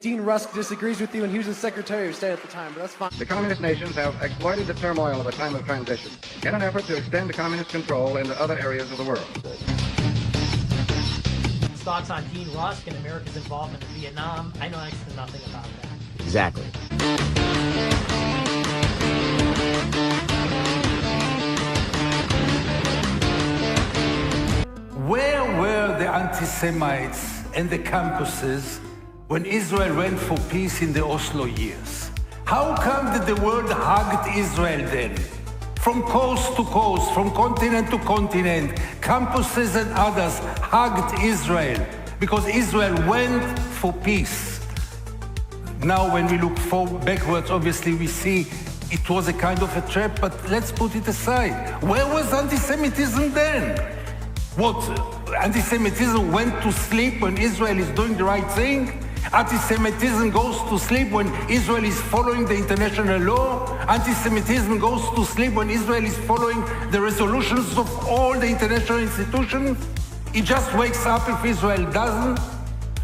Dean Rusk disagrees with you, and he was the Secretary of State at the time, but that's fine. The communist nations have exploited the turmoil of a time of transition in an effort to extend communist control into other areas of the world. Thoughts on Dean Rusk and America's involvement in Vietnam? I know next to nothing about that. Exactly. Where were the anti-Semites and the campuses when Israel went for peace in the Oslo years? How come that the world hugged Israel then? From coast to coast, from continent to continent, campuses and others hugged Israel because Israel went for peace. Now when we look backwards, obviously we see it was a kind of a trap, but let's put it aside. Where was anti-Semitism then? What, anti-Semitism went to sleep when Israel is doing the right thing? Anti-Semitism goes to sleep when Israel is following the international law? Anti-Semitism goes to sleep when Israel is following the resolutions of all the international institutions? It just wakes up if Israel doesn't?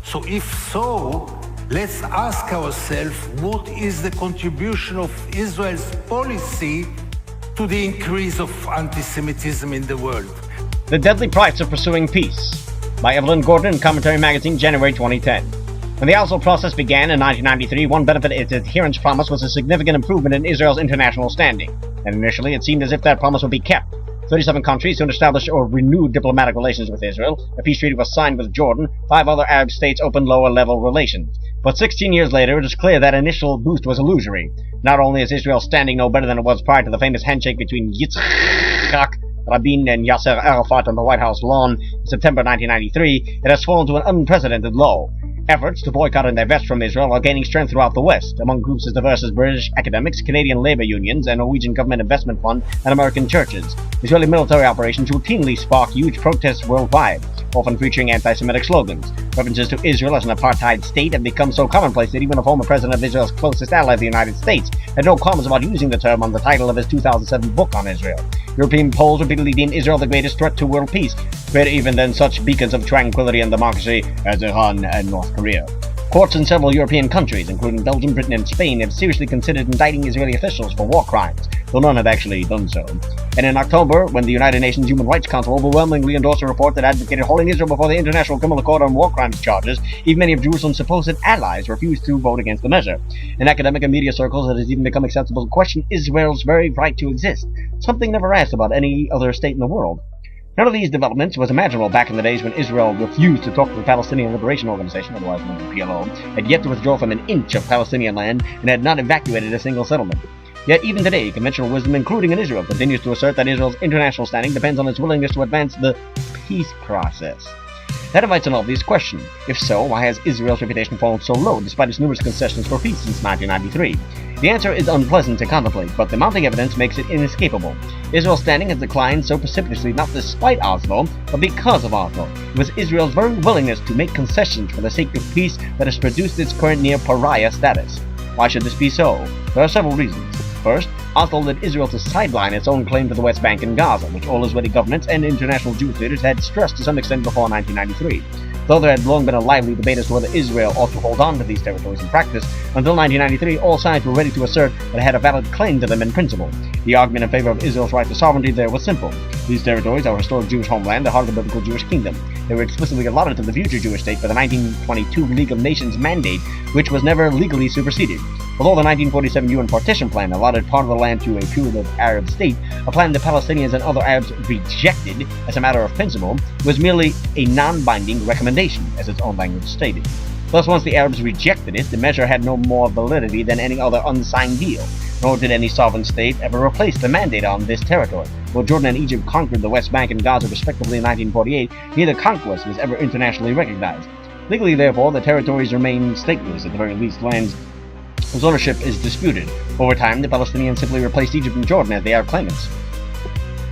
So if so, let's ask ourselves, what is the contribution of Israel's policy to the increase of anti-Semitism in the world? The Deadly Price of Pursuing Peace by Evelyn Gordon in Commentary Magazine, January 2010. When the Oslo process began in 1993, one benefit its adherents promised was a significant improvement in Israel's international standing. And initially, it seemed as if that promise would be kept. 37 countries soon established or renewed diplomatic relations with Israel. A peace treaty was signed with Jordan. 5 other Arab states opened lower-level relations. But 16 years later, it is clear that initial boost was illusory. Not only is Israel's standing no better than it was prior to the famous handshake between Yitzhak Rabin and Yasser Arafat on the White House lawn in September 1993, it has fallen to an unprecedented low. Efforts to boycott and divest from Israel are gaining strength throughout the West, among groups as diverse as British academics, Canadian labor unions, and Norwegian government investment fund, and American churches. Israeli military operations routinely spark huge protests worldwide, often featuring anti-Semitic slogans. References to Israel as an apartheid state have become so commonplace that even the former president of Israel's closest ally, the United States, had no qualms about using the term on the title of his 2007 book on Israel. European polls repeatedly deem Israel the greatest threat to world peace, greater even than such beacons of tranquility and democracy as Iran and North Korea. Courts in several European countries, including Belgium, Britain, and Spain, have seriously considered indicting Israeli officials for war crimes, though none have actually done so. And in October, when the United Nations Human Rights Council overwhelmingly endorsed a report that advocated holding Israel before the International Criminal Court on war crimes charges, even many of Jerusalem's supposed allies refused to vote against the measure. In academic and media circles, it has even become acceptable to question Israel's very right to exist, something never asked about any other state in the world. None of these developments was imaginable back in the days when Israel refused to talk to the Palestinian Liberation Organization, otherwise known as PLO, had yet to withdraw from an inch of Palestinian land, and had not evacuated a single settlement. Yet even today, conventional wisdom, including in Israel, continues to assert that Israel's international standing depends on its willingness to advance the peace process. That invites an obvious question. If so, why has Israel's reputation fallen so low despite its numerous concessions for peace since 1993? The answer is unpleasant to contemplate, but the mounting evidence makes it inescapable. Israel's standing has declined so precipitously not despite Oslo, but because of Oslo. It was Israel's very willingness to make concessions for the sake of peace that has produced its current near-pariah status. Why should this be so? There are several reasons. First, Oslo led Israel to sideline its own claim to the West Bank and Gaza, which all Israeli governments and international Jewish leaders had stressed to some extent before 1993. Though there had long been a lively debate as to whether Israel ought to hold on to these territories in practice, until 1993 all sides were ready to assert that it had a valid claim to them in principle. The argument in favor of Israel's right to sovereignty there was simple. These territories are a historic Jewish homeland, the heart of the biblical Jewish kingdom. They were explicitly allotted to the future Jewish state by the 1922 League of Nations mandate, which was never legally superseded. Although the 1947 UN partition plan allotted part of the land to a putative Arab state, a plan the Palestinians and other Arabs rejected as a matter of principle, was merely a non-binding recommendation, as its own language stated. Thus, once the Arabs rejected it, the measure had no more validity than any other unsigned deal, nor did any sovereign state ever replace the mandate on this territory. While Jordan and Egypt conquered the West Bank and Gaza respectively in 1948, neither conquest was ever internationally recognized. Legally, therefore, the territories remain stateless, at the very least lands whose ownership is disputed. Over time, the Palestinians simply replaced Egypt and Jordan as the Arab claimants.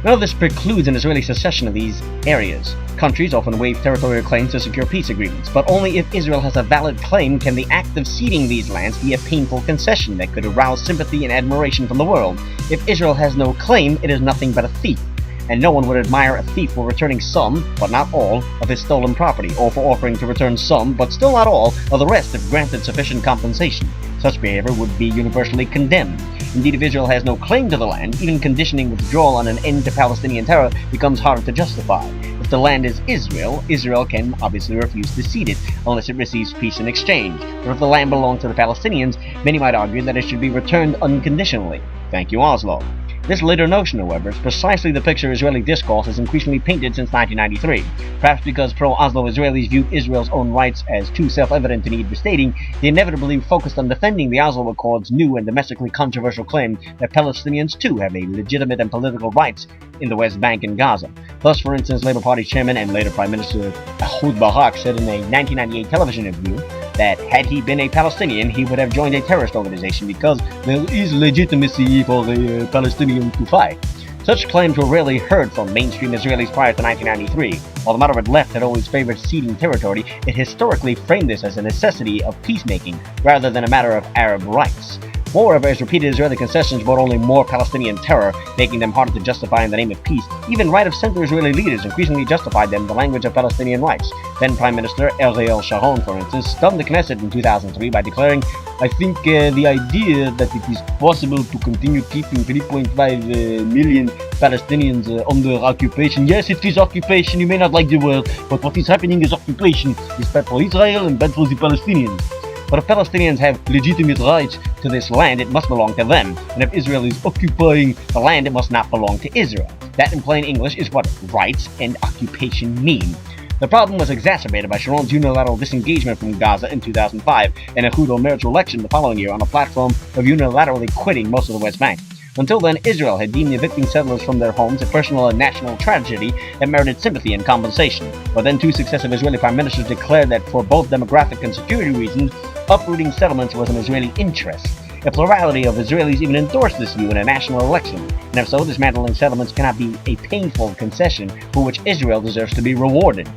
None of this precludes an Israeli secession of these areas. Countries often waive territorial claims to secure peace agreements, but only if Israel has a valid claim can the act of ceding these lands be a painful concession that could arouse sympathy and admiration from the world. If Israel has no claim, it is nothing but a thief. and no one would admire a thief for returning some, but not all, of his stolen property, or for offering to return some, but still not all, of the rest if granted sufficient compensation. Such behavior would be universally condemned. Indeed, if Israel has no claim to the land, even conditioning withdrawal on an end to Palestinian terror becomes harder to justify. If the land is Israel, Israel can obviously refuse to cede it, unless it receives peace in exchange. Or if the land belongs to the Palestinians, many might argue that it should be returned unconditionally. Thank you, Oslo. This later notion, however, is precisely the picture Israeli discourse has increasingly painted since 1993. Perhaps because pro-Oslo Israelis viewed Israel's own rights as too self-evident to need restating, they inevitably focused on defending the Oslo Accords' new and domestically controversial claim that Palestinians too have a legitimate and political rights in the West Bank and Gaza. Thus, for instance, Labour Party chairman and later Prime Minister Ehud Barak said in a 1998 television interview that had he been a Palestinian, he would have joined a terrorist organization because there is legitimacy for the Palestinians to fight. Such claims were rarely heard from mainstream Israelis prior to 1993. While the moderate left had always favored ceding territory, it historically framed this as a necessity of peacemaking rather than a matter of Arab rights. Moreover, as repeated Israeli concessions brought only more Palestinian terror, making them harder to justify in the name of peace, even right-of-center Israeli leaders increasingly justified them in the language of Palestinian rights. Then Prime Minister Ariel Sharon, for instance, stunned the Knesset in 2003 by declaring, "I think the idea that it is possible to continue keeping 3.5 million Palestinians under occupation. Yes, it is occupation, you may not like the word, but what is happening is occupation. It's bad for Israel and bad for the Palestinians. But if Palestinians have legitimate rights to this land, it must belong to them. And if Israel is occupying the land, it must not belong to Israel. That in plain English is what rights and occupation mean." The problem was exacerbated by Sharon's unilateral disengagement from Gaza in 2005 and Ehud Olmert's election the following year on a platform of unilaterally quitting most of the West Bank. Until then, Israel had deemed evicting settlers from their homes a personal and national tragedy that merited sympathy and compensation. But then two successive Israeli prime ministers declared that for both demographic and security reasons, uprooting settlements was an Israeli interest. A plurality of Israelis even endorsed this view in a national election, and if so, dismantling settlements cannot be a painful concession for which Israel deserves to be rewarded.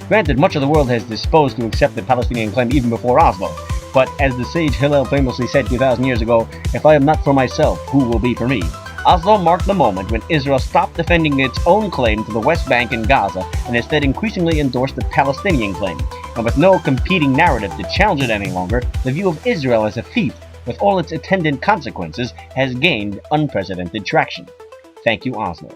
Granted, much of the world has disposed to accept the Palestinian claim even before Oslo, but as the sage Hillel famously said 2,000 years ago, "If I am not for myself, who will be for me?" Oslo marked the moment when Israel stopped defending its own claim to the West Bank and Gaza and instead increasingly endorsed the Palestinian claim. And with no competing narrative to challenge it any longer, the view of Israel as a fief, with all its attendant consequences, has gained unprecedented traction. Thank you, Oslo.